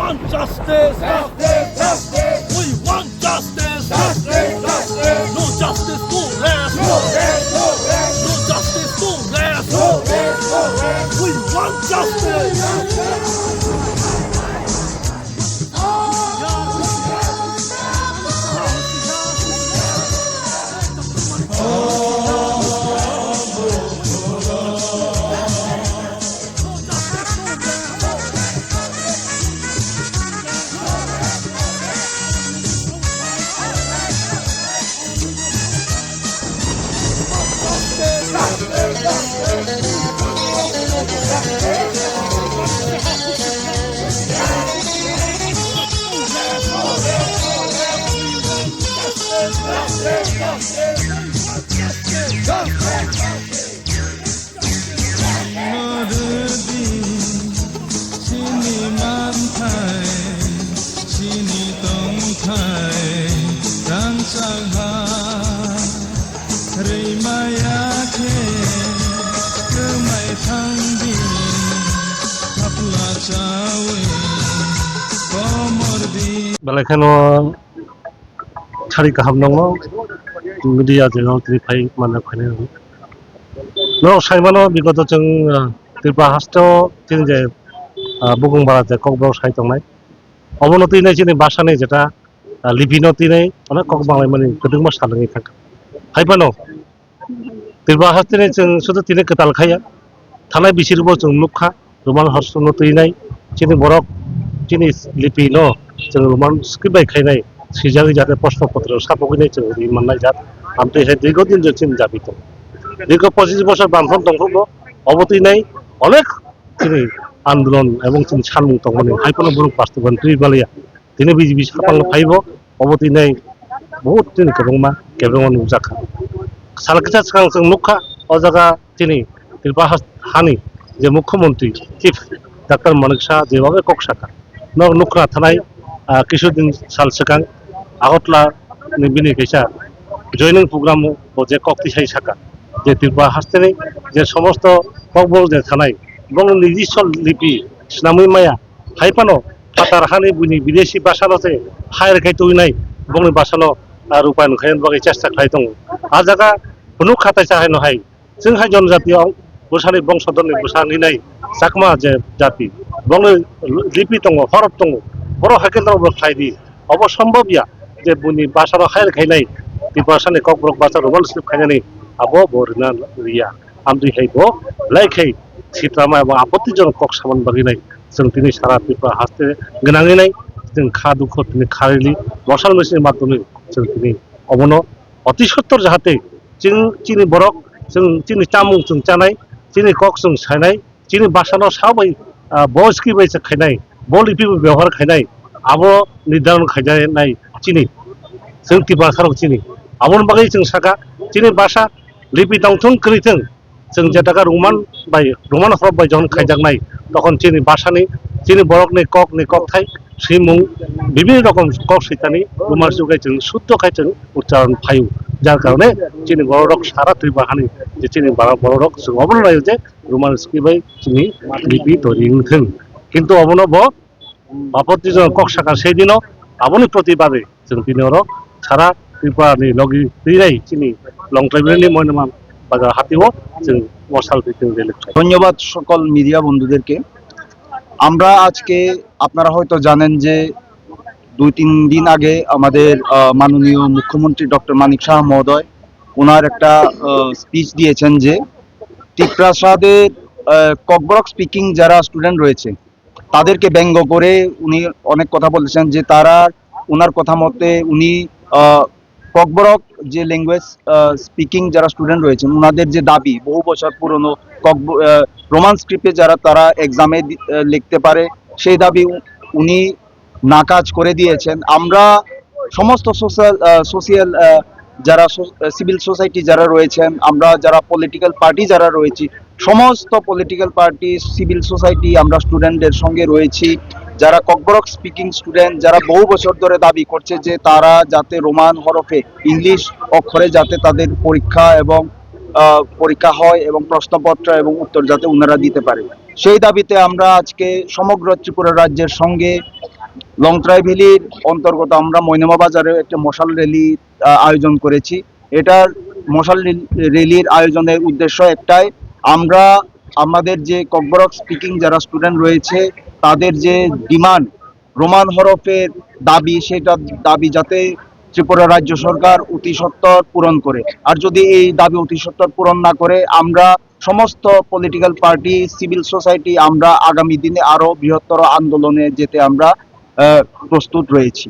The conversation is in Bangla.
want justice. We want justice. No justice, no rest. No justice, no rest. We want justice. Balakano Chari Kahamno, Media General Tripai Manakano. No, Simano, because the Hasto, Tinge, Bugumba, the Cockbrows height on night. Omonotina in Basane, Jeta, Lipinotine, on a cockball, Kaduma Salami. Hypano. Tilba Hastinate and Sudatina Katalkaya, Tala Bishirbo to Luka, Roman Hostonotinai, Chini Borok, Chinis Lipino. Roman Skibai Kanai, Sijari Jata Postopotro, Sapoginator, the Manajat, and they had Digo in the Chin Japito. Digo positive was a Banfon Tongo, Obotinai, Olek, Tini, Andron, Avon Chan Tongo, Hyperaburu Pastovan, Trivalia, Tinibi Hapan Paivo, Obotinai, both in Karoma, Kevon Uzaka. Salakata Sang Muka, Ozaga, Tini, Tilbahas Hani, the Mukomonti, Chief, Dr. Monisha, the Ove Kokshaka. No Nukra Tanai. Kishudin Salsakan, Outla Nibini Kisha, joining program for the Kokti Shaka, the Tilba Hasteni, the Somosto, Kogbo, the Tanai, Bong Nidisol Lipi, Snami Maya, Hypano, Patarhani, Buni, Bideshi Basalote, Higher Kaituinai, Bong Basalo, Rupan, Henry Chester Clayton, Azaga, Punukata no Hai, Sinhajon Zapio, Busani Bongsodon, Busani, Sakma Japi, Bong Lipitongo, Horotongo. বড় হাকেল খাইদি অবসম্ভবইয়া যে বুনি বাসার খাইল খাইনাই তিবাসানে ককব্রক বাসার রোমাল স্লিপ খাইনানি আবো বরনা রিয়া আমদি খাইবো লাইখাই সিট্রামা এবং আপত্তিজনক কক সামান বাগিনাই जों তিনি সারা তিবা হাসতে গোনাङै जों খা দুঃখ তিনি খারিলি মশাল মেশিনের মাধ্যমে जों তিনি অবন অতি সত্তর যাহাতে চিনি বরক जों চিনি চামুং जों চানাই চিনি কক जों সাইনাই চিনি বাসানো সাবাই বয়স্কি বাইছে খাইনাই বলিপি ব্যবহার খাইনাই আবো নির্ধারণ খাইনাই চিনি जों तिबा खारक चिनि आबन बागै जों सागा चिनि बासा लिपि दांथुं करिथों जों जेटाका रमान हरब बाय जन खाइजांनाय तखन चिनि बासानि चिनि बरकनि कक थाइ सिमुं बिभिन्न रकम कक सैतानि रमान जुगाय जों शुद्ध खाइथों उच्चारण फायु जार कारणे चिनि बरक सारा तिबाहानि जे चिनि बरक जों अबन रायो जे रमान स्क्रिबाय चिनि लिपि दरिंथों किन्तु अबनब आपत्तिजनक कक साका सेदिनो आबनि प्रतिबादे जों दिनर सारा त्रिपुरानि लगि दैराय चिनि लं ट्राइबेलनि ময়নামান বাজার হাতিও जों মশাল দিতে গেলে ধন্যবাদ সকল মিডিয়া বন্ধুদেরকে। আমরা আজকে আপনারা হয়তো জানেন যে 2-3 দিন আগে আমাদের মাননীয় মুখ্যমন্ত্রী ডক্টর মানিক শাহ মহোদয় ওনার একটা স্পিচ দিয়েছেন যে টিপ্রাসাদের ককবরক স্পিকিং যারা স্টুডেন্ট রয়েছে তাদেরকে ব্যঙ্গ করে উনি অনেক কথা বলেছেন যে তারা ওনার কথা মতে উনি ককবরক যে ল্যাঙ্গুয়েজ স্পিকিং যারা স্টুডেন্ট রয়েছেন ওনাদের যে দাবি বহু বছর পুরনো রোমান স্ক্রিপ্টে যারা তারা এক্সামে লিখতে পারে সেই দাবি উনি নাকাজ করে দিয়েছেন। আমরা সমস্ত সোশিয়াল যারা সিভিল সোসাইটি যারা রয়েছেন আমরা যারা পলিটিক্যাল পার্টি যারা রয়েছি সমস্ত পলিটিক্যাল পার্টি সিভিল সোসাইটি আমরা স্টুডেন্টদের সঙ্গে রয়েছি যারা ককবরক স্পিকিং স্টুডেন্ট যারা বহু বছর ধরে দাবি করছে যে তারা যাতে রোমান হরফে ইংলিশ অক্ষরে যাতে তাদের পরীক্ষা হয় এবং প্রশ্নপত্র এবং উত্তর যাতে ওনারা দিতে পারে সেই দাবিতে আমরা আজকে সমগ্র ত্রিপুরা রাজ্যের সঙ্গে লংত্রাই ভ্যালির অন্তর্গত আমরা মৈনমা বাজারে একটা মশাল র্যালি আয়োজন করেছি। এটার মশাল র্যালির আয়োজনের উদ্দেশ্য একটাই, আমরা আমাদের যে ককবরক স্পিকিং যারা স্টুডেন্ট রয়েছে তাদের যে ডিমান্ড, রোমান হরফের দাবি, সেটা দাবি যাতে ত্রিপুরা রাজ্য সরকার অতি সত্বর পূরণ করে। আর যদি এই দাবি অতি সত্বর পূরণ না করে, আমরা সমস্ত পলিটিক্যাল পার্টি, সিভিল সোসাইটি আমরা আগামী দিনে আরো বৃহত্তর আন্দোলনে যেতে আমরা প্রস্তুত রয়েছি।